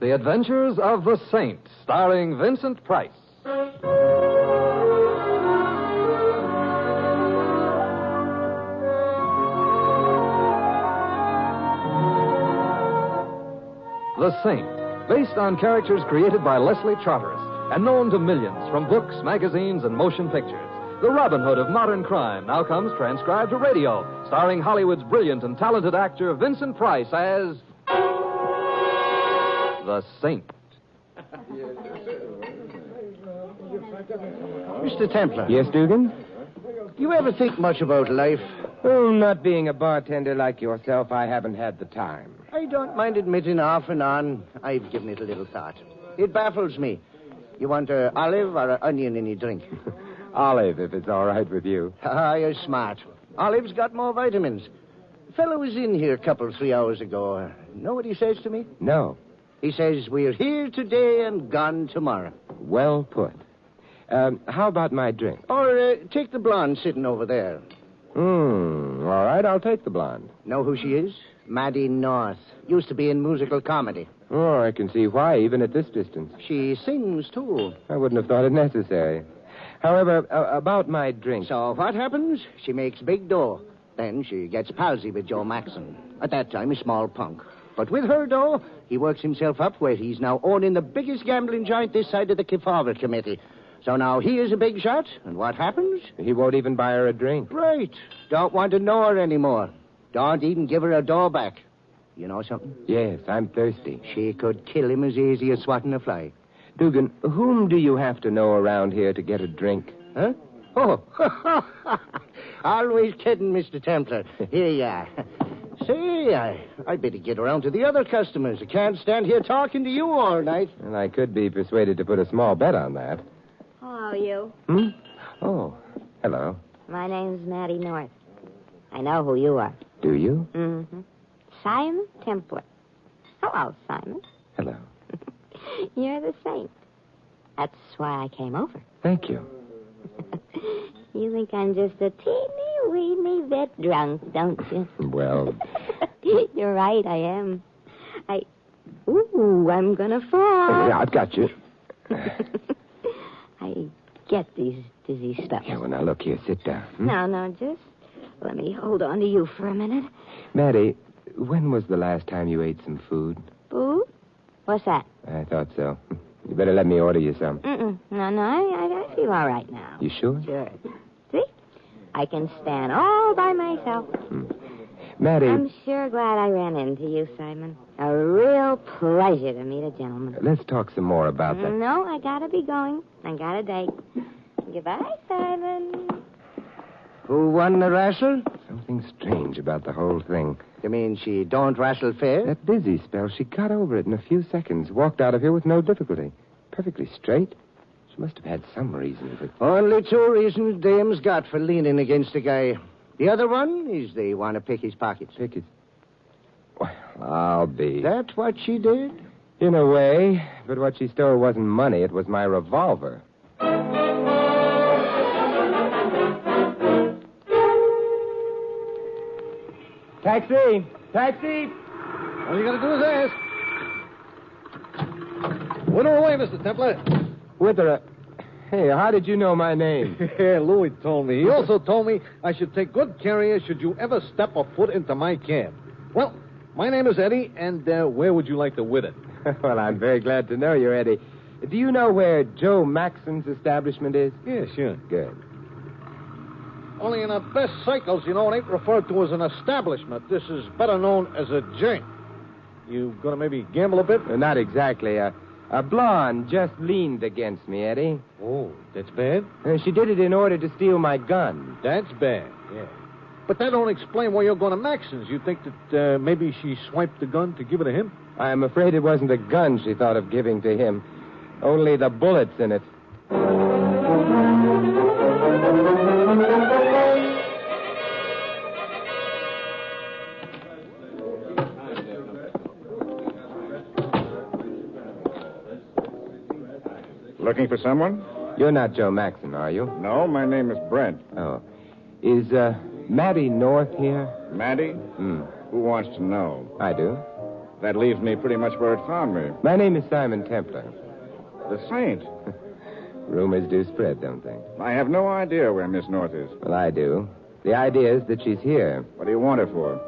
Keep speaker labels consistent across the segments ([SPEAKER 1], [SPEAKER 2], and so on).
[SPEAKER 1] The Adventures of the Saint, starring Vincent Price. The Saint, based on characters created by Leslie Charteris and known to millions from books, magazines, and motion pictures. The Robin Hood of modern crime now comes transcribed to radio, starring Hollywood's brilliant and talented actor Vincent Price as the Saint.
[SPEAKER 2] Mr. Templar.
[SPEAKER 3] Yes, Dugan?
[SPEAKER 2] You ever think much about life?
[SPEAKER 3] Oh, not being a bartender like yourself, I haven't had the time.
[SPEAKER 2] I don't mind admitting off and on, I've given it a little thought. It baffles me. You want an olive or an onion in your drink?
[SPEAKER 3] Olive, if it's all right with you.
[SPEAKER 2] Ah, you're smart. Olive's got more vitamins. A fellow was in here 3 hours ago. Know what he says to me?
[SPEAKER 3] No.
[SPEAKER 2] He says, we're here today and gone tomorrow.
[SPEAKER 3] Well put. How about my drink?
[SPEAKER 2] Or take the blonde sitting over there.
[SPEAKER 3] All right, I'll take the blonde.
[SPEAKER 2] Know who she is? Maddie North. Used to be in musical comedy.
[SPEAKER 3] Oh, I can see why, even at this distance.
[SPEAKER 2] She sings, too.
[SPEAKER 3] I wouldn't have thought it necessary. However, about my drink.
[SPEAKER 2] So what happens? She makes big dough. Then she gets palsy with Joe Maxon. At that time, a small punk. But with her dough, he works himself up where he's now owning the biggest gambling joint this side of the Kefauver Committee. So now he is a big shot, and what happens?
[SPEAKER 3] He won't even buy her a drink.
[SPEAKER 2] Right. Don't want to know her anymore. Don't even give her a dough back. You know something?
[SPEAKER 3] Yes, I'm thirsty.
[SPEAKER 2] She could kill him as easy as swatting a fly.
[SPEAKER 3] Dugan, whom do you have to know around here to get a drink?
[SPEAKER 2] Huh? Oh, always kidding, Mr. Templar. Here you are. Say, I better get around to the other customers. I can't stand here talking to you all night.
[SPEAKER 3] And I could be persuaded to put a small bet on that.
[SPEAKER 4] How are you?
[SPEAKER 3] Oh, hello.
[SPEAKER 4] My name's Maddie North. I know who you are.
[SPEAKER 3] Do you?
[SPEAKER 4] Mm-hmm. Simon Templar. Hello, Simon.
[SPEAKER 3] Hello.
[SPEAKER 4] You're the Saint. That's why I came over.
[SPEAKER 3] Thank you.
[SPEAKER 4] You think I'm just a teeny-weeny bit drunk, don't you?
[SPEAKER 3] Well...
[SPEAKER 4] You're right, I am. I'm gonna fall.
[SPEAKER 3] Yeah, I've got you.
[SPEAKER 4] I get these dizzy spells.
[SPEAKER 3] Yeah, well, now, look here. Sit down.
[SPEAKER 4] No, just let me hold on to you for a minute.
[SPEAKER 3] Maddie, when was the last time you ate some food?
[SPEAKER 4] Food? What's that?
[SPEAKER 3] I thought so. You better let me order you some.
[SPEAKER 4] No, I feel all right now.
[SPEAKER 3] You sure?
[SPEAKER 4] Sure. See? I can stand all by myself.
[SPEAKER 3] Maddie...
[SPEAKER 4] I'm sure glad I ran into you, Simon. A real pleasure to meet a gentleman.
[SPEAKER 3] Let's talk some more about that.
[SPEAKER 4] No, I gotta be going. I got a date. Goodbye, Simon.
[SPEAKER 2] Who won the wrestle?
[SPEAKER 3] Something strange about the whole thing.
[SPEAKER 2] You mean she don't wrestle fair?
[SPEAKER 3] That dizzy spell, she got over it in a few seconds. Walked out of here with no difficulty. Perfectly straight. She must have had some reason for...
[SPEAKER 2] Only 2 reasons dames got for leaning against a guy. The other one is they want to pick his pockets.
[SPEAKER 3] Pick his... Well, I'll be...
[SPEAKER 2] That's what she did?
[SPEAKER 3] In a way. But what she stole wasn't money. It was my revolver. Taxi! Taxi!
[SPEAKER 5] All you gotta do is ask. Whittle away, Mr. Templar.
[SPEAKER 3] Wither. Hey, how did you know my name?
[SPEAKER 5] Louis told me. He also told me I should take good care of you should you ever step a foot into my cab. Well, my name is Eddie, and where would you like to wit it?
[SPEAKER 3] Well, I'm very glad to know you, Eddie. Do you know where Joe Maxon's establishment is?
[SPEAKER 5] Yeah, sure.
[SPEAKER 3] Good.
[SPEAKER 5] Only in the best cycles, it ain't referred to as an establishment. This is better known as a joint. You gonna maybe gamble a bit?
[SPEAKER 3] Not exactly. A blonde just leaned against me, Eddie.
[SPEAKER 5] Oh, that's bad?
[SPEAKER 3] She did it in order to steal my gun.
[SPEAKER 5] That's bad, yeah. But that don't explain why you're going to Maxon's. You think that maybe she swiped the gun to give it to him?
[SPEAKER 3] I'm afraid it wasn't a gun she thought of giving to him. Only the bullets in it.
[SPEAKER 6] Looking for someone?
[SPEAKER 3] You're not Joe Maxon, are you?
[SPEAKER 6] No, my name is Brent.
[SPEAKER 3] Oh. Is, Maddie North here?
[SPEAKER 6] Maddie? Who wants to know?
[SPEAKER 3] I do.
[SPEAKER 6] That leaves me pretty much where it found me.
[SPEAKER 3] My name is Simon Templar.
[SPEAKER 6] The Saint.
[SPEAKER 3] Rumors do spread, don't they?
[SPEAKER 6] I have no idea where Miss North is.
[SPEAKER 3] Well, I do. The idea is that she's here.
[SPEAKER 6] What do you want her for?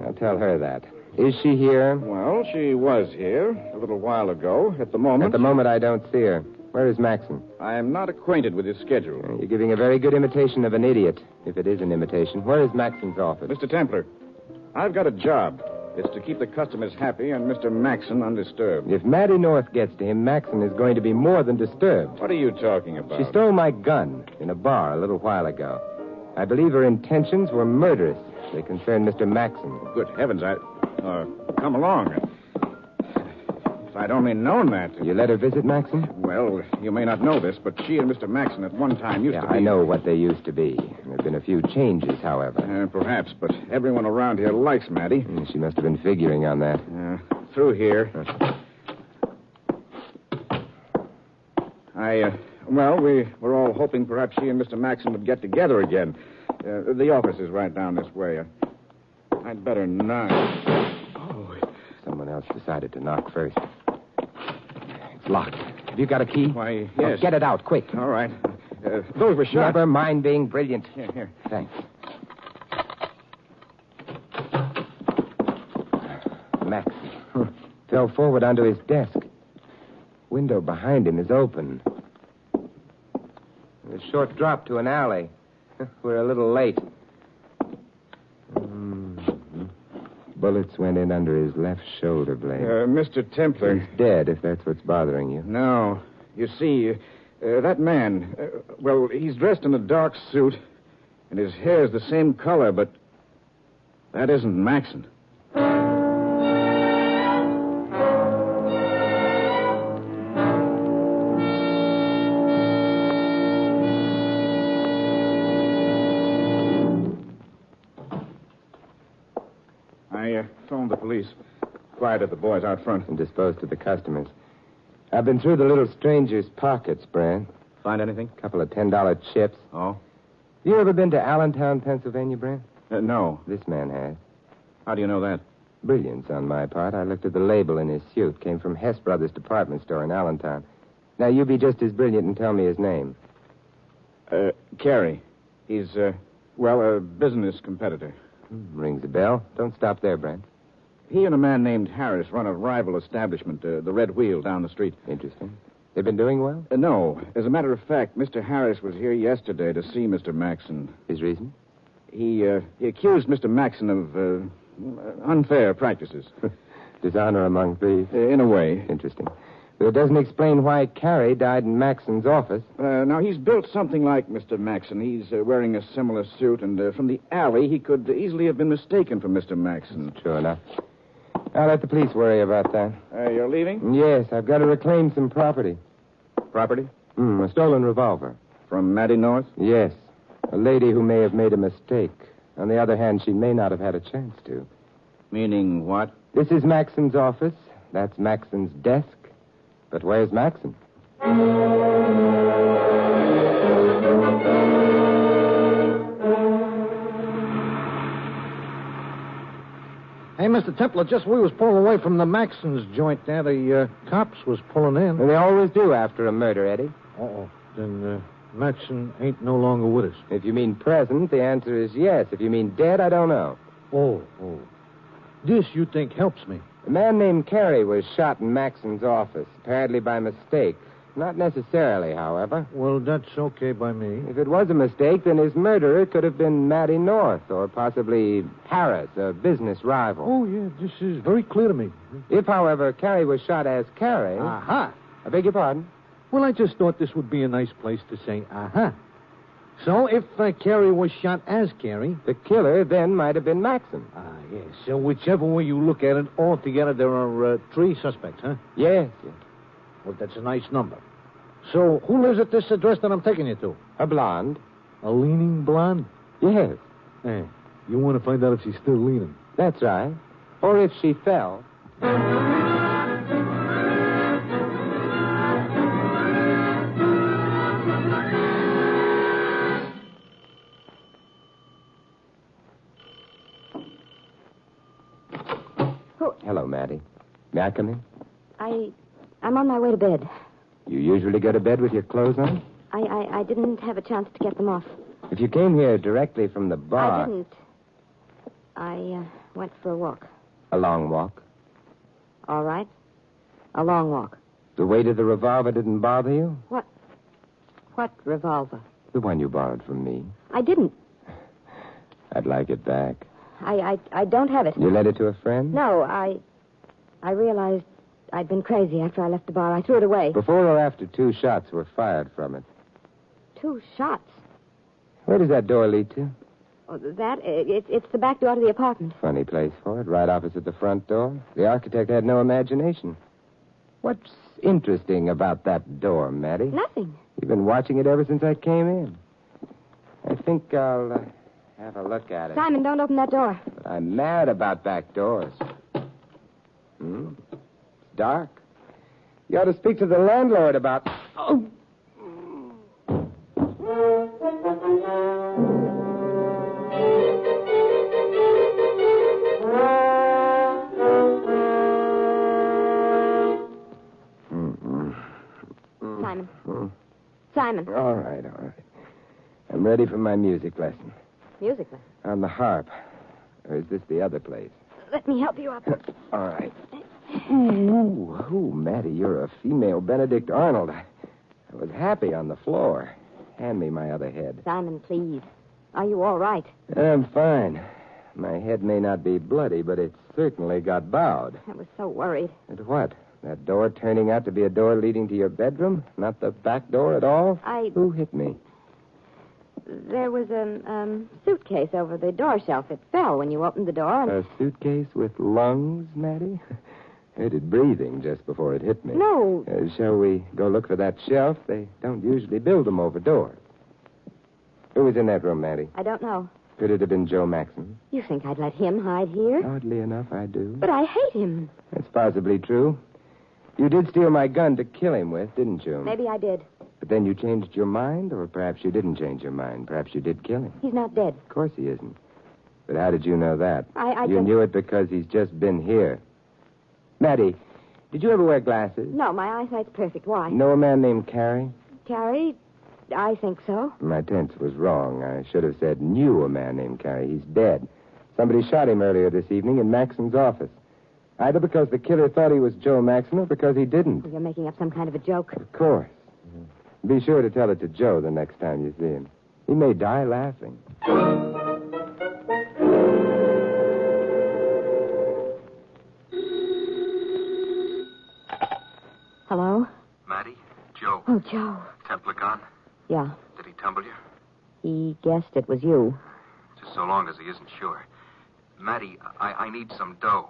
[SPEAKER 3] I'll tell her that. Is she here?
[SPEAKER 6] Well, she was here a little while ago. At the moment...
[SPEAKER 3] At the moment, I don't see her. Where is Maxon?
[SPEAKER 6] I am not acquainted with his schedule.
[SPEAKER 3] You're giving a very good imitation of an idiot, if it is an imitation. Where is Maxon's office?
[SPEAKER 6] Mr. Templar, I've got a job. It's to keep the customers happy and Mr. Maxon undisturbed.
[SPEAKER 3] If Maddie North gets to him, Maxon is going to be more than disturbed.
[SPEAKER 6] What are you talking about?
[SPEAKER 3] She stole my gun in a bar a little while ago. I believe her intentions were murderous. They concern Mr. Maxon.
[SPEAKER 6] Good heavens, come along. If I'd only known that.
[SPEAKER 3] You let her visit Maxon?
[SPEAKER 6] Well, you may not know this, but she and Mr. Maxon at one time used to be...
[SPEAKER 3] I know what they used to be. There have been a few changes, however.
[SPEAKER 6] Perhaps, but everyone around here likes Maddie.
[SPEAKER 3] She must have been figuring on that.
[SPEAKER 6] Through here. We were all hoping perhaps she and Mr. Maxon would get together again. The office is right down this way. I'd better knock.
[SPEAKER 3] Oh, someone else decided to knock first. It's locked. Have you got a key?
[SPEAKER 6] Why, yes.
[SPEAKER 3] Get it out, quick.
[SPEAKER 6] All right. Those were shot.
[SPEAKER 3] Never mind being brilliant.
[SPEAKER 6] Here.
[SPEAKER 3] Thanks. Maxon fell forward onto his desk. Window behind him is open. A short drop to an alley. We're a little late. Bullets went in under his left shoulder blade.
[SPEAKER 6] Mr. Templar.
[SPEAKER 3] He's dead, if that's what's bothering you.
[SPEAKER 6] No. You see, that man, he's dressed in a dark suit, and his hair's the same color, but that isn't Maxon. I phoned the police. Quieted the boys out front.
[SPEAKER 3] And disposed of the customers. I've been through the little stranger's pockets, Brand.
[SPEAKER 6] Find anything?
[SPEAKER 3] A couple of $10 chips.
[SPEAKER 6] Oh?
[SPEAKER 3] You ever been to Allentown, Pennsylvania, Brand?
[SPEAKER 6] No.
[SPEAKER 3] This man has.
[SPEAKER 6] How do you know that?
[SPEAKER 3] Brilliance on my part. I looked at the label in his suit. Came from Hess Brothers department store in Allentown. Now, you be just as brilliant and tell me his name.
[SPEAKER 6] Carey. He's, a business competitor.
[SPEAKER 3] Rings a bell. Don't stop there, Brent.
[SPEAKER 6] He and a man named Harris run a rival establishment, the Red Wheel, down the street.
[SPEAKER 3] Interesting. They've been doing well?
[SPEAKER 6] No. As a matter of fact, Mr. Harris was here yesterday to see Mr. Maxon.
[SPEAKER 3] His reason?
[SPEAKER 6] He accused Mr. Maxon of unfair practices.
[SPEAKER 3] Dishonor among thieves?
[SPEAKER 6] In a way.
[SPEAKER 3] Interesting. But it doesn't explain why Carey died in Maxon's office.
[SPEAKER 6] Now, he's built something like Mr. Maxon. He's wearing a similar suit, and from the alley, he could easily have been mistaken for Mr. Maxon.
[SPEAKER 3] Sure enough. I'll let the police worry about that.
[SPEAKER 6] You're leaving?
[SPEAKER 3] Yes, I've got to reclaim some property.
[SPEAKER 6] Property?
[SPEAKER 3] A stolen revolver.
[SPEAKER 6] From Maddie North?
[SPEAKER 3] Yes. A lady who may have made a mistake. On the other hand, she may not have had a chance to.
[SPEAKER 6] Meaning what?
[SPEAKER 3] This is Maxon's office. That's Maxon's desk. But where's Maxon?
[SPEAKER 5] Hey, Mr. Templar, just we was pulling away from the Maxon's joint there, the cops was pulling in.
[SPEAKER 3] Well, they always do after a murder, Eddie.
[SPEAKER 5] Uh-oh. Then Maxon ain't no longer with us.
[SPEAKER 3] If you mean present, the answer is yes. If you mean dead, I don't know.
[SPEAKER 5] Oh. This you think helps me?
[SPEAKER 3] A man named Carey was shot in Maxon's office, apparently by mistake. Not necessarily, however.
[SPEAKER 5] Well, that's okay by me.
[SPEAKER 3] If it was a mistake, then his murderer could have been Maddie North, or possibly Harris, a business rival.
[SPEAKER 5] Oh, yeah, this is very clear to me.
[SPEAKER 3] If, however, Carey was shot as Carey...
[SPEAKER 5] Aha!
[SPEAKER 3] I beg your pardon?
[SPEAKER 5] Well, I just thought this would be a nice place to say aha. So, if Carey was shot as Carey...
[SPEAKER 3] The killer then might have been Maxon.
[SPEAKER 5] Yes. So, whichever way you look at it, altogether there are 3 suspects, huh?
[SPEAKER 3] Yes.
[SPEAKER 5] Well, that's a nice number. So, who lives at this address that I'm taking you to?
[SPEAKER 3] A blonde.
[SPEAKER 5] A leaning blonde?
[SPEAKER 3] Yes.
[SPEAKER 5] Hey, you want to find out if she's still leaning?
[SPEAKER 3] That's right. Or if she fell. Hello, Maddie. May I come in?
[SPEAKER 7] I'm on my way to bed.
[SPEAKER 3] You usually go to bed with your clothes on?
[SPEAKER 7] I didn't have a chance to get them off.
[SPEAKER 3] If you came here directly from the bar...
[SPEAKER 7] I didn't. I went for a walk.
[SPEAKER 3] A long walk?
[SPEAKER 7] All right. A long walk.
[SPEAKER 3] The weight of the revolver didn't bother you?
[SPEAKER 7] What revolver?
[SPEAKER 3] The one you borrowed from me.
[SPEAKER 7] I didn't.
[SPEAKER 3] I'd like it back.
[SPEAKER 7] I don't have it.
[SPEAKER 3] You lent it to a friend?
[SPEAKER 7] No, I realized I'd been crazy after I left the bar. I threw it away.
[SPEAKER 3] Before or after 2 shots were fired from it?
[SPEAKER 7] 2 shots?
[SPEAKER 3] Where does that door lead to?
[SPEAKER 7] Oh, it's the back door to the apartment.
[SPEAKER 3] Funny place for it, right opposite the front door. The architect had no imagination. What's interesting about that door, Maddie?
[SPEAKER 7] Nothing.
[SPEAKER 3] You've been watching it ever since I came in. I think I'll have a look at it.
[SPEAKER 7] Simon, don't open that door.
[SPEAKER 3] But I'm mad about back doors. It's dark. You ought to speak to the landlord about... Oh.
[SPEAKER 7] Simon.
[SPEAKER 3] All right. I'm ready for my music lesson.
[SPEAKER 7] Music lesson?
[SPEAKER 3] On the harp. Or is this the other place?
[SPEAKER 7] Let me help you up.
[SPEAKER 3] All right. Ooh, Maddie, you're a female Benedict Arnold. I was happy on the floor. Hand me my other head.
[SPEAKER 7] Simon, please. Are you all right?
[SPEAKER 3] I'm fine. My head may not be bloody, but it certainly got bowed.
[SPEAKER 7] I was so worried.
[SPEAKER 3] And what? That door turning out to be a door leading to your bedroom? Not the back door at all? Who hit me?
[SPEAKER 7] There was a suitcase over the door shelf. It fell when you opened the door.
[SPEAKER 3] A suitcase with lungs, Maddie? Heard it breathing just before it hit me.
[SPEAKER 7] No.
[SPEAKER 3] Shall we go look for that shelf? They don't usually build them over doors. Who was in that room, Maddie?
[SPEAKER 7] I don't know.
[SPEAKER 3] Could it have been Joe Maxon?
[SPEAKER 7] You think I'd let him hide here?
[SPEAKER 3] Oddly enough, I do.
[SPEAKER 7] But I hate him.
[SPEAKER 3] That's possibly true. You did steal my gun to kill him with, didn't you?
[SPEAKER 7] Maybe I did.
[SPEAKER 3] But then you changed your mind, or perhaps you didn't change your mind. Perhaps you did kill him.
[SPEAKER 7] He's not dead.
[SPEAKER 3] Of course he isn't. But how did you know that?
[SPEAKER 7] You
[SPEAKER 3] knew it because he's just been here. Maddie, did you ever wear glasses?
[SPEAKER 7] No, my eyesight's perfect. Why?
[SPEAKER 3] Know a man named Carey?
[SPEAKER 7] Carey? I think so.
[SPEAKER 3] My tense was wrong. I should have said knew a man named Carey. He's dead. Somebody shot him earlier this evening in Maxon's office. Either because the killer thought he was Joe Maxon or because he didn't.
[SPEAKER 7] You're making up some kind of a joke.
[SPEAKER 3] Of course. Be sure to tell it to Joe the next time you see him. He may die laughing.
[SPEAKER 7] Hello?
[SPEAKER 8] Maddie? Joe?
[SPEAKER 7] Oh, Joe.
[SPEAKER 8] Templar gone?
[SPEAKER 7] Yeah.
[SPEAKER 8] Did he tumble you?
[SPEAKER 7] He guessed it was you.
[SPEAKER 8] Just so long as he isn't sure. Maddie, I need some dough.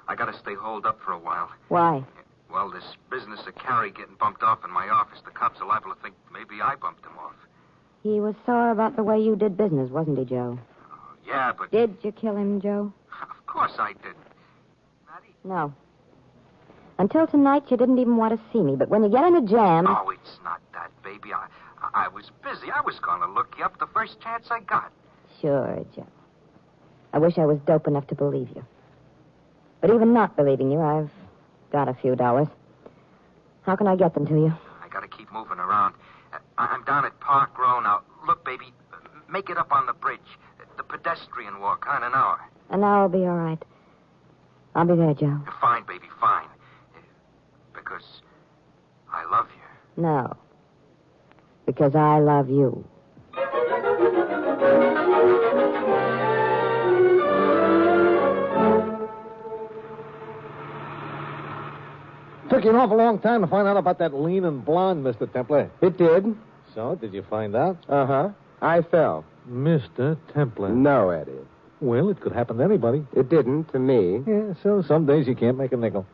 [SPEAKER 8] I gotta stay holed up for a while.
[SPEAKER 7] Why?
[SPEAKER 8] Well, this business of Carey getting bumped off in my office, the cops are liable to think maybe I bumped him off.
[SPEAKER 7] He was sore about the way you did business, wasn't he, Joe?
[SPEAKER 8] Yeah, but...
[SPEAKER 7] Did you kill him, Joe?
[SPEAKER 8] Of course I didn't. Maddie?
[SPEAKER 7] No. Until tonight, you didn't even want to see me, but when you get in a jam...
[SPEAKER 8] Oh, it's not that, baby. I was busy. I was gonna look you up the first chance I got.
[SPEAKER 7] Sure, Joe. I wish I was dope enough to believe you. But even not believing you, I've got a few dollars. How can I get them to you?
[SPEAKER 8] I gotta keep moving around. I'm down at Park Row now. Look, baby, make it up on the bridge. The pedestrian walk, on an hour.
[SPEAKER 7] An hour will be all right. I'll be there, Joe.
[SPEAKER 8] Fine, baby, fine. Because I love you.
[SPEAKER 7] No. Because I love you.
[SPEAKER 5] Took you an awful long time to find out about that lean and blonde, Mr. Templar.
[SPEAKER 3] It did.
[SPEAKER 5] So, did you find out?
[SPEAKER 3] Uh-huh. I fell.
[SPEAKER 5] Mr. Templar.
[SPEAKER 3] No, Eddie.
[SPEAKER 5] Well, it could happen to anybody.
[SPEAKER 3] It didn't to me.
[SPEAKER 5] Yeah, so some days you can't make a nickel.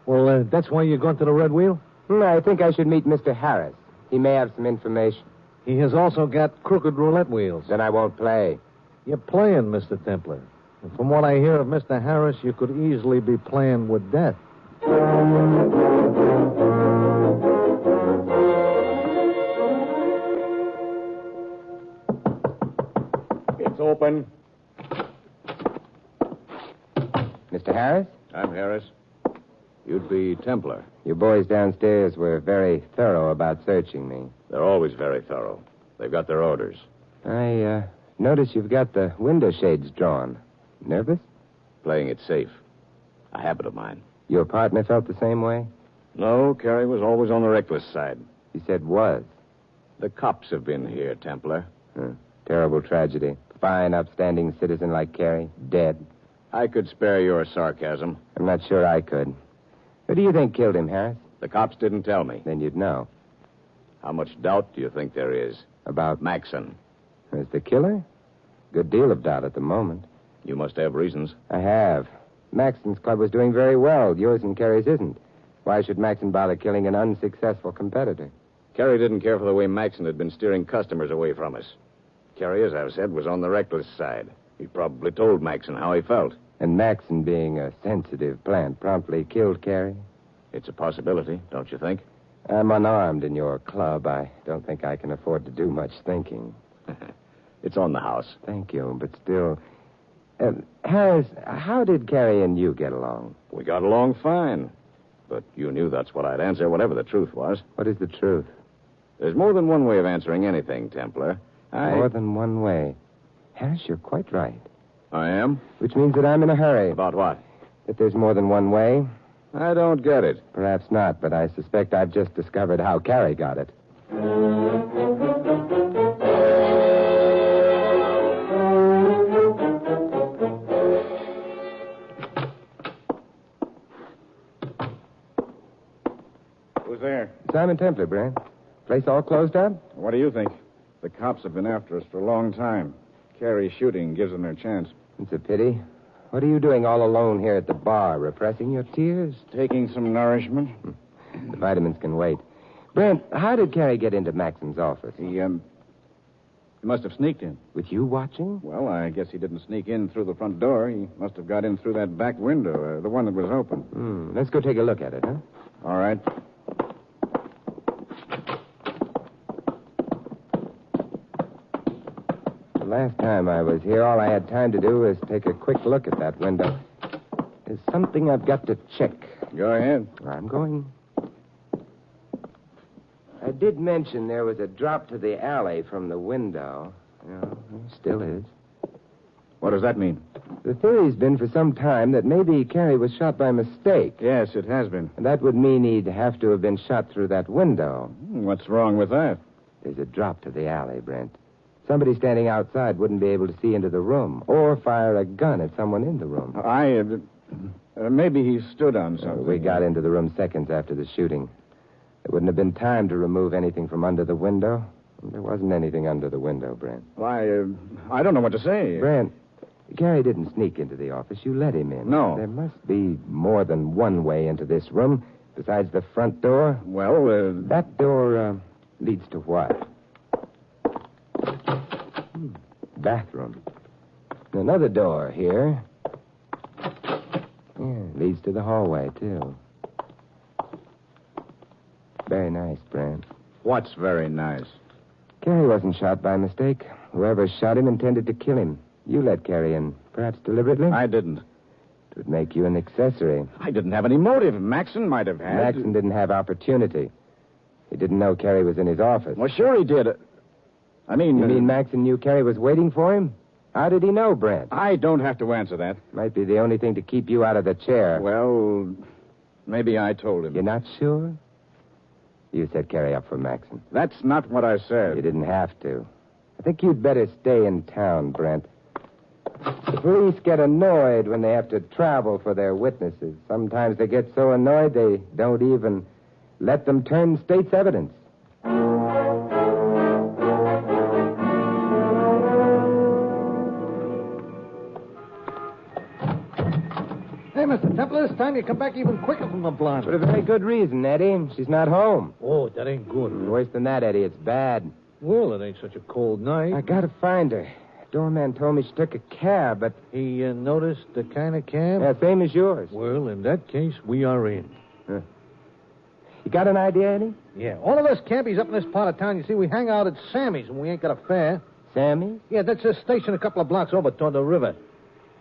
[SPEAKER 5] Well, that's why you're going to the Red Wheel?
[SPEAKER 3] I think I should meet Mr. Harris. He may have some information.
[SPEAKER 5] He has also got crooked roulette wheels.
[SPEAKER 3] Then I won't play.
[SPEAKER 5] You're playing, Mr. Templar. And from what I hear of Mr. Harris, you could easily be playing with death.
[SPEAKER 6] It's open.
[SPEAKER 3] Mr. Harris?
[SPEAKER 6] I'm Harris. You'd be Templar.
[SPEAKER 3] You boys downstairs were very thorough about searching me.
[SPEAKER 6] They're always very thorough. They've got their orders.
[SPEAKER 3] I notice you've got the window shades drawn. Nervous?
[SPEAKER 6] Playing it safe. A habit of mine.
[SPEAKER 3] Your partner felt the same way?
[SPEAKER 6] No, Carrie was always on the reckless side.
[SPEAKER 3] You said was.
[SPEAKER 6] The cops have been here, Templar.
[SPEAKER 3] Terrible tragedy. Fine, upstanding citizen like Carrie, dead.
[SPEAKER 6] I could spare your sarcasm.
[SPEAKER 3] I'm not sure I could. Who do you think killed him, Harris?
[SPEAKER 6] The cops didn't tell me.
[SPEAKER 3] Then you'd know.
[SPEAKER 6] How much doubt do you think there is?
[SPEAKER 3] About
[SPEAKER 6] Maxon.
[SPEAKER 3] As the killer? Good deal of doubt at the moment.
[SPEAKER 6] You must have reasons.
[SPEAKER 3] I have. Maxon's club was doing very well. Yours and Carrie's isn't. Why should Maxon bother killing an unsuccessful competitor?
[SPEAKER 6] Carrie didn't care for the way Maxon had been steering customers away from us. Carrie, as I've said, was on the reckless side. He probably told Maxon how he felt.
[SPEAKER 3] And Maxon, being a sensitive plant, promptly killed Carrie?
[SPEAKER 6] It's a possibility, don't you think?
[SPEAKER 3] I'm unarmed in your club. I don't think I can afford to do much thinking.
[SPEAKER 6] It's on the house.
[SPEAKER 3] Thank you, but still... Harris, how did Carrie and you get along?
[SPEAKER 6] We got along fine. But you knew that's what I'd answer, whatever the truth was.
[SPEAKER 3] What is the truth?
[SPEAKER 6] There's more than one way of answering anything, Templar.
[SPEAKER 3] More than one way. Harris, you're quite right.
[SPEAKER 6] I am?
[SPEAKER 3] Which means that I'm in a hurry.
[SPEAKER 6] About what?
[SPEAKER 3] That there's more than one way.
[SPEAKER 6] I don't get it.
[SPEAKER 3] Perhaps not, but I suspect I've just discovered how Carrie got it.
[SPEAKER 6] Who's there?
[SPEAKER 3] Simon Templar, Brent. Place all closed up?
[SPEAKER 6] What do you think? The cops have been after us for a long time. Carrie shooting gives them their chance.
[SPEAKER 3] It's a pity. What are you doing all alone here at the bar? Repressing your tears?
[SPEAKER 6] Taking some nourishment.
[SPEAKER 3] The vitamins can wait. Brent, how did Carrie get into Maxon's office?
[SPEAKER 6] He must have sneaked in.
[SPEAKER 3] With you watching?
[SPEAKER 6] Well, I guess he didn't sneak in through the front door. He must have got in through that back window, the one that was open.
[SPEAKER 3] Let's go take a look at it, huh?
[SPEAKER 6] All right.
[SPEAKER 3] The last time I was here, all I had time to do was take a quick look at that window. There's something I've got to check.
[SPEAKER 6] Go ahead.
[SPEAKER 3] I'm going. I did mention there was a drop to the alley from the window. Yeah, there still is.
[SPEAKER 6] What does that mean?
[SPEAKER 3] The theory's been for some time that maybe Carrie was shot by mistake.
[SPEAKER 6] Yes, it has been.
[SPEAKER 3] And that would mean he'd have to have been shot through that window.
[SPEAKER 6] What's wrong with that?
[SPEAKER 3] There's a drop to the alley, Brent. Somebody standing outside wouldn't be able to see into the room or fire a gun at someone in the room.
[SPEAKER 6] Maybe he stood on something.
[SPEAKER 3] We got into the room seconds after the shooting. There wouldn't have been time to remove anything from under the window. There wasn't anything under the window, Brent.
[SPEAKER 6] Well, I don't know what to say.
[SPEAKER 3] Brent, Gary didn't sneak into the office. You let him in.
[SPEAKER 6] No.
[SPEAKER 3] There must be more than one way into this room besides the front door.
[SPEAKER 6] Well,
[SPEAKER 3] That door leads to what? Bathroom. Another door here. Yeah, leads to the hallway, too. Very nice, Brent.
[SPEAKER 6] What's very nice?
[SPEAKER 3] Carrie wasn't shot by mistake. Whoever shot him intended to kill him. You let Carrie in, perhaps deliberately?
[SPEAKER 6] I didn't.
[SPEAKER 3] It would make you an accessory.
[SPEAKER 6] I didn't have any motive. Maxon might have had.
[SPEAKER 3] Maxon didn't have opportunity. He didn't know Carrie was in his office.
[SPEAKER 6] Well, sure he did.
[SPEAKER 3] You mean Maxon knew Carrie was waiting for him? How did he know, Brent?
[SPEAKER 6] I don't have to answer that.
[SPEAKER 3] Might be the only thing to keep you out of the chair.
[SPEAKER 6] Well, maybe I told him.
[SPEAKER 3] You're not sure? You set Carrie up for Maxon.
[SPEAKER 6] That's not what I said.
[SPEAKER 3] You didn't have to. I think you'd better stay in town, Brent. The police get annoyed when they have to travel for their witnesses. Sometimes they get so annoyed they don't even let them turn state's evidence.
[SPEAKER 5] Hey, Mr. Templar, this time you come back even quicker from the blonde.
[SPEAKER 3] For a very good reason, Eddie. She's not home.
[SPEAKER 5] Oh, that ain't good.
[SPEAKER 3] Worse than that, Eddie, it's bad.
[SPEAKER 5] Well, it ain't such a cold night.
[SPEAKER 3] I gotta find her. Doorman told me she took a cab, but...
[SPEAKER 5] He noticed the kind of cab?
[SPEAKER 3] Yeah, same as yours.
[SPEAKER 5] Well, in that case, we are in.
[SPEAKER 3] Huh. You got an idea, Eddie?
[SPEAKER 5] Yeah, all of us campies up in this part of town, you see, we hang out at Sammy's when we ain't got a fare.
[SPEAKER 3] Sammy?
[SPEAKER 5] Yeah, that's a station a couple of blocks over toward the river.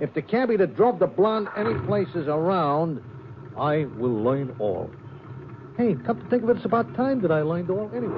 [SPEAKER 5] If the cabbie that drove the blonde any places around, I will learn all. Hey, come to think of it, it's about time that I learned all anyway.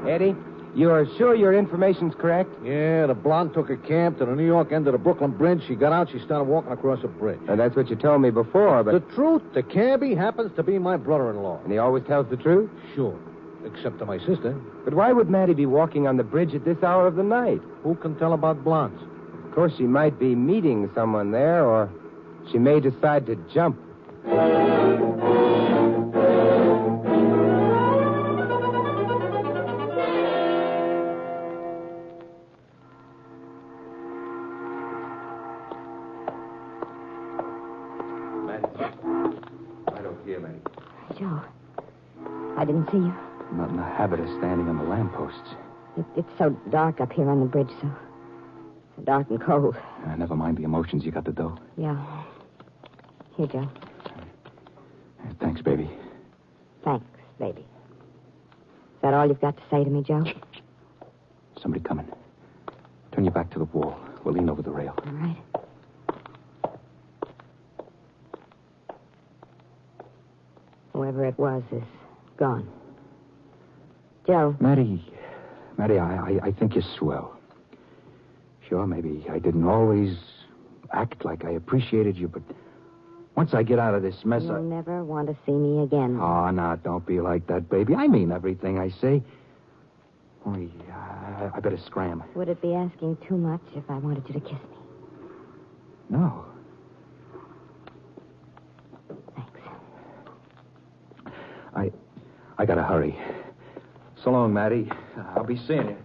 [SPEAKER 3] Eddie, you are sure your information's correct?
[SPEAKER 5] Yeah, the blonde took a cab to the New York end of the Brooklyn Bridge. She got out, she started walking across a bridge.
[SPEAKER 3] That's what you told me before, but...
[SPEAKER 5] The truth, the cabbie happens to be my brother-in-law.
[SPEAKER 3] And he always tells the truth?
[SPEAKER 5] Sure, except to my sister.
[SPEAKER 3] But why would Maddie be walking on the bridge at this hour of the night?
[SPEAKER 5] Who can tell about blondes?
[SPEAKER 3] Of course, she might be meeting someone there, or she may decide to jump.
[SPEAKER 7] Joe, I didn't see you.
[SPEAKER 9] I'm not in the habit of standing on the lampposts.
[SPEAKER 7] It's so dark up here on the bridge, so dark and cold.
[SPEAKER 9] Never mind the emotions. You got the dough?
[SPEAKER 7] Yeah. Here, Joe.
[SPEAKER 9] Thanks, baby.
[SPEAKER 7] Thanks, baby. Is that all you've got to say to me, Joe?
[SPEAKER 9] Somebody coming. Turn your back to the wall. We'll lean over the rail.
[SPEAKER 7] All right. Whoever it was is gone. Joe.
[SPEAKER 9] Maddie, I think you're swell. Sure, maybe I didn't always act like I appreciated you, but once I get out of this mess,
[SPEAKER 7] You'll never want to see me again.
[SPEAKER 9] Oh, now, don't be like that, baby. I mean everything I say. Only, I better scram.
[SPEAKER 7] Would it be asking too much if I wanted you to kiss me?
[SPEAKER 9] No. I gotta hurry. So long, Maddie. I'll be seeing you.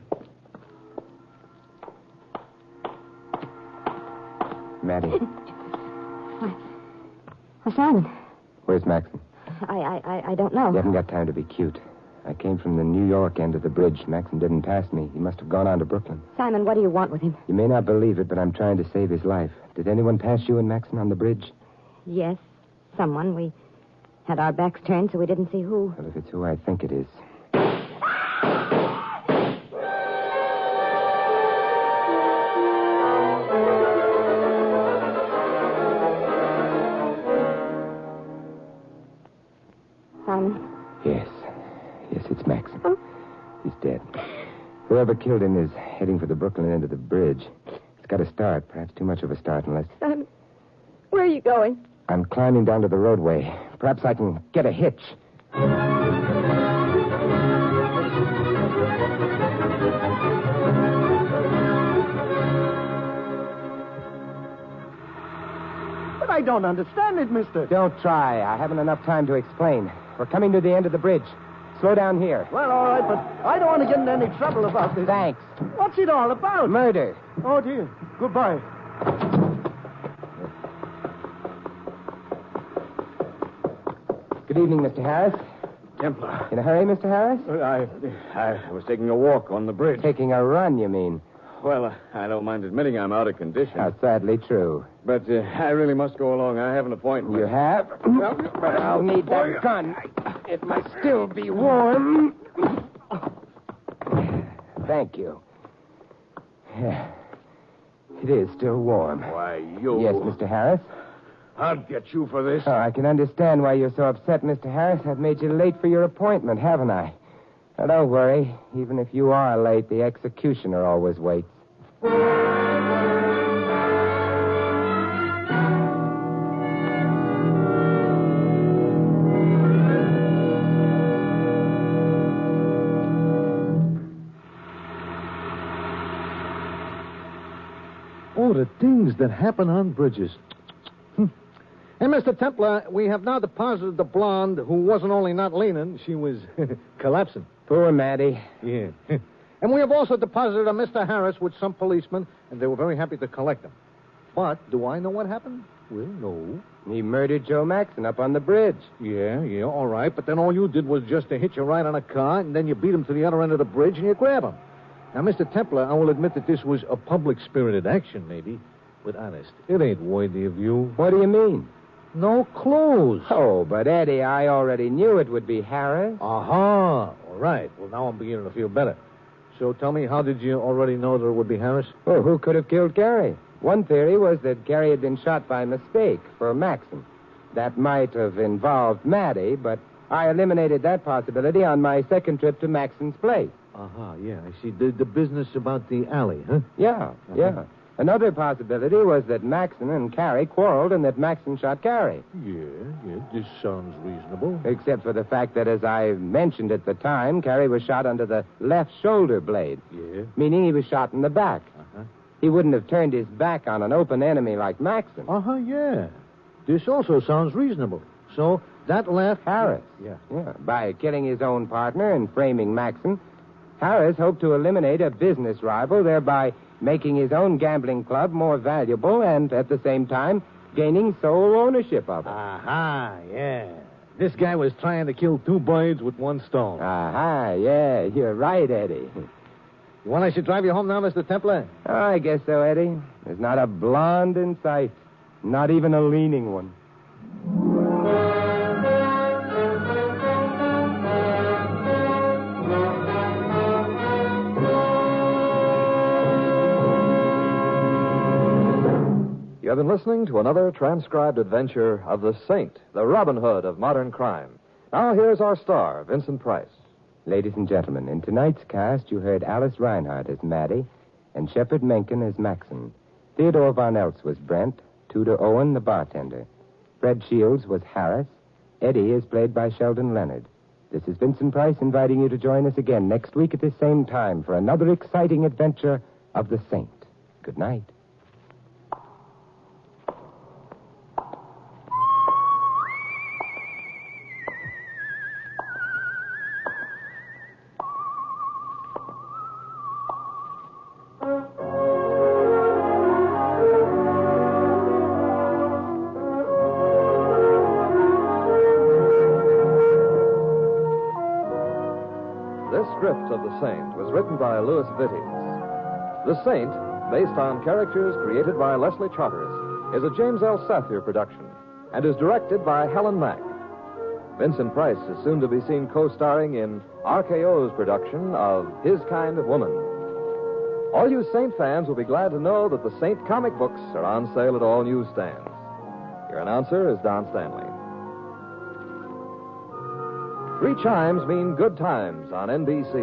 [SPEAKER 3] Maddie.
[SPEAKER 7] Well, Simon.
[SPEAKER 3] Where's Maxon?
[SPEAKER 7] I don't know.
[SPEAKER 3] You haven't got time to be cute. I came from the New York end of the bridge. Maxon didn't pass me. He must have gone on to Brooklyn.
[SPEAKER 7] Simon, what do you want with him?
[SPEAKER 3] You may not believe it, but I'm trying to save his life. Did anyone pass you and Maxon on the bridge?
[SPEAKER 7] Yes, someone. We had our backs turned, so we didn't see who.
[SPEAKER 3] Well, if it's who I think it is.
[SPEAKER 7] Simon?
[SPEAKER 3] Yes, it's Maxon. Oh. He's dead. Whoever killed him is heading for the Brooklyn end of the bridge. It's got a start, perhaps too much of a start, unless...
[SPEAKER 7] Simon, where are you going?
[SPEAKER 3] I'm climbing down to the roadway. Perhaps I can get a hitch.
[SPEAKER 2] But I don't understand it, mister.
[SPEAKER 3] Don't try. I haven't enough time to explain. We're coming to the end of the bridge. Slow down here.
[SPEAKER 2] Well, all right, but I don't want to get in any trouble about this.
[SPEAKER 3] Thanks.
[SPEAKER 2] What's it all about?
[SPEAKER 3] Murder.
[SPEAKER 2] Oh, dear. Goodbye.
[SPEAKER 3] Good evening, Mr. Harris.
[SPEAKER 6] Templar.
[SPEAKER 3] In a hurry, Mr. Harris?
[SPEAKER 6] I was taking a walk on the bridge.
[SPEAKER 3] Taking a run, you mean?
[SPEAKER 6] Well, I don't mind admitting I'm out of condition.
[SPEAKER 3] How sadly true.
[SPEAKER 6] But I really must go along. I have an appointment.
[SPEAKER 3] You have? But I'll need that gun. It must still be warm. Thank you. Yeah. It is still warm.
[SPEAKER 6] Why, you...
[SPEAKER 3] Yes, Mr. Harris?
[SPEAKER 6] I'll get you for this.
[SPEAKER 3] Oh, I can understand why you're so upset, Mr. Harris. I've made you late for your appointment, haven't I? Now, don't worry. Even if you are late, the executioner always waits.
[SPEAKER 5] Oh, the things that happen on bridges. Hey, Mr. Templar, we have now deposited the blonde who wasn't only not leaning, she was collapsing.
[SPEAKER 3] Poor Maddie.
[SPEAKER 5] Yeah. And we have also deposited a Mr. Harris with some policemen, and they were very happy to collect him. But do I know what happened? Well, no.
[SPEAKER 3] He murdered Joe Maxon up on the bridge.
[SPEAKER 5] Yeah, all right. But then all you did was just to hitch a ride on a car, and then you beat him to the other end of the bridge, and you grab him. Now, Mr. Templar, I will admit that this was a public-spirited action, maybe. But honest, it ain't worthy of you.
[SPEAKER 3] What do you mean?
[SPEAKER 5] No clues.
[SPEAKER 3] Oh, but Eddie, I already knew it would be Harris.
[SPEAKER 5] Aha. All right. Well, now I'm beginning to feel better. So tell me, how did you already know that it would be Harris?
[SPEAKER 3] Well, who could have killed Gary? One theory was that Gary had been shot by mistake for Maxon. That might have involved Maddie, but I eliminated that possibility on my second trip to Maxon's place.
[SPEAKER 5] Yeah, I see. The business about the alley, huh?
[SPEAKER 3] Yeah. Another possibility was that Maxon and Carrie quarreled and that Maxon shot Carrie.
[SPEAKER 5] Yeah, this sounds reasonable.
[SPEAKER 3] Except for the fact that, as I mentioned at the time, Carrie was shot under the left shoulder blade.
[SPEAKER 5] Yeah?
[SPEAKER 3] Meaning he was shot in the back. He wouldn't have turned his back on an open enemy like Maxon.
[SPEAKER 5] Yeah. This also sounds reasonable. So that left
[SPEAKER 3] Harris.
[SPEAKER 5] Yeah.
[SPEAKER 3] By killing his own partner and framing Maxon, Harris hoped to eliminate a business rival, thereby making his own gambling club more valuable and, at the same time, gaining sole ownership of it.
[SPEAKER 5] Yeah. This guy was trying to kill two birds with one stone.
[SPEAKER 3] Yeah. You're right, Eddie.
[SPEAKER 5] You want I should drive you home now, Mr. Templar?
[SPEAKER 3] Oh, I guess so, Eddie. There's not a blonde in sight. Not even a leaning one.
[SPEAKER 1] You have been listening to another transcribed adventure of the Saint, the Robin Hood of modern crime. Now here's our star, Vincent Price.
[SPEAKER 3] Ladies and gentlemen, in tonight's cast, you heard Alice Reinhardt as Maddie and Shepard Mencken as Maxon. Theodore Von Eltz was Brent, Tudor Owen, the bartender. Fred Shields was Harris. Eddie is played by Sheldon Leonard. This is Vincent Price inviting you to join us again next week at this same time for another exciting adventure of the Saint. Good night.
[SPEAKER 1] This script of The Saint was written by Louis Vittes. The Saint, based on characters created by Leslie Charteris, is a James L. Sathier production and is directed by Helen Mack. Vincent Price is soon to be seen co-starring in RKO's production of His Kind of Woman. All you Saint fans will be glad to know that the Saint comic books are on sale at all newsstands. Your announcer is Don Stanley. 3 chimes mean good times on NBC.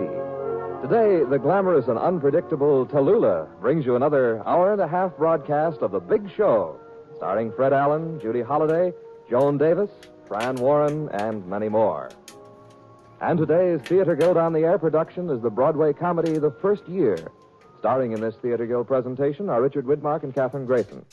[SPEAKER 1] Today, the glamorous and unpredictable Tallulah brings you another hour-and-a-half broadcast of The Big Show, starring Fred Allen, Judy Holliday, Joan Davis, Fran Warren, and many more. And today's Theater Guild on the Air production is the Broadway comedy The First Year. Starring in this Theater Guild presentation are Richard Widmark and Katherine Grayson.